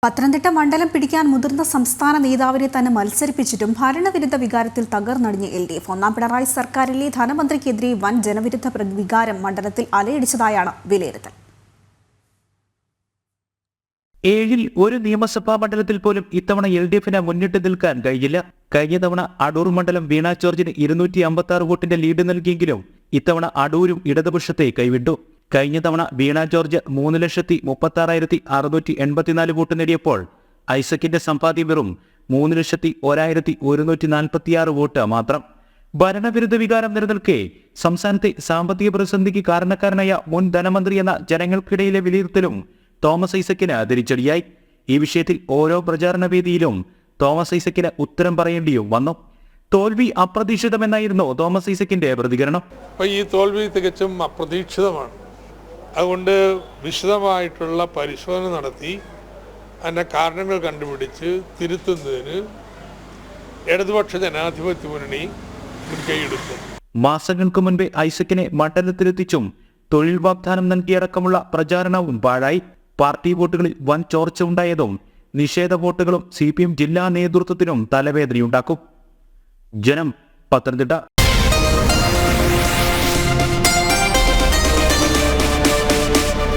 പത്തനംതിട്ട മണ്ഡലം പിടിക്കാൻ മുതിർന്ന സംസ്ഥാന നേതാവിനെ തന്നെ മത്സരിപ്പിച്ചിട്ടും ഭരണവിരുദ്ധ വികാരത്തിൽ തകർന്നടിഞ്ഞ LDF. ഒന്നാം പിണറായി സർക്കാരിലെ ധനമന്ത്രിക്കെതിരെ വൻ ജനവിരുദ്ധ വികാരം മണ്ഡലത്തിൽ അലയടിച്ചതായാണ് വിലയിരുത്തൽ. 7-ൽ ഒരു നിയമസഭാ മണ്ഡലത്തിൽ പോലും ഇത്തവണ LDFന് മുന്നിട്ട് നിൽക്കാൻ കഴിഞ്ഞില്ല. കഴിഞ്ഞ തവണ അടൂർ മണ്ഡലം വീണ ജോർജിന് 256 വോട്ടിന്റെ ലീഡ് നൽകിയെങ്കിലും ഇത്തവണ അടൂരും ഇടതുപക്ഷത്തെ കൈവിട്ടു. കഴിഞ്ഞ തവണ വീണ ജോർജ് 3,36,684 വോട്ട് നേടിയപ്പോൾ ഐസക്കിന്റെ സമ്പാദ്യം വെറും 3,01,146 വോട്ട് മാത്രം. ഭരണവിരുദ്ധ വികാരം നിലനിൽക്കെ സംസ്ഥാനത്തെ സാമ്പത്തിക പ്രതിസന്ധിക്ക് കാരണക്കാരനായ മുൻ ധനമന്ത്രി എന്ന ജനങ്ങൾക്കിടയിലെ വിലയിരുത്തലും തോമസ് ഐസക്കിന് തിരിച്ചടിയായി. ഈ വിഷയത്തിൽ ഓരോ പ്രചാരണ വേദിയിലും തോമസ് ഐസക്കിന് ഉത്തരം പറയേണ്ടിയും വന്നു. തോൽവി അപ്രതീക്ഷിതമെന്നായിരുന്നു തോമസ് ഐസക്കിന്റെ പ്രതികരണം. ഈ തോൽവി തികച്ചും അപ്രതീക്ഷിതമാണ്. അതുകൊണ്ട് വിശദമായിട്ടുള്ള പരിശോധന നടത്തി അതിൻ്റെ കാരണങ്ങൾ കണ്ടുപിടിച്ച് തിരുത്തുന്നതിന് ഇടതുപക്ഷ ജനാധിപത്യ മുന്നണി മുൻകൈയെടുക്കും. മാസങ്ങൾക്ക് മുൻപേ ഐസക്കിനെ മണ്ഡലത്തിലെത്തിച്ചും തൊഴിൽ വാഗ്ദാനം നൽകിയടക്കമുള്ള പ്രചാരണവും പാഴായി. പാർട്ടി വോട്ടുകളിൽ വൻ ചോർച്ച ഉണ്ടായതും നിഷേധ വോട്ടുകളും CPM ജില്ലാ നേതൃത്വത്തിനും തലവേദനയുണ്ടാക്കും. ജനം, പത്തനംതിട്ട.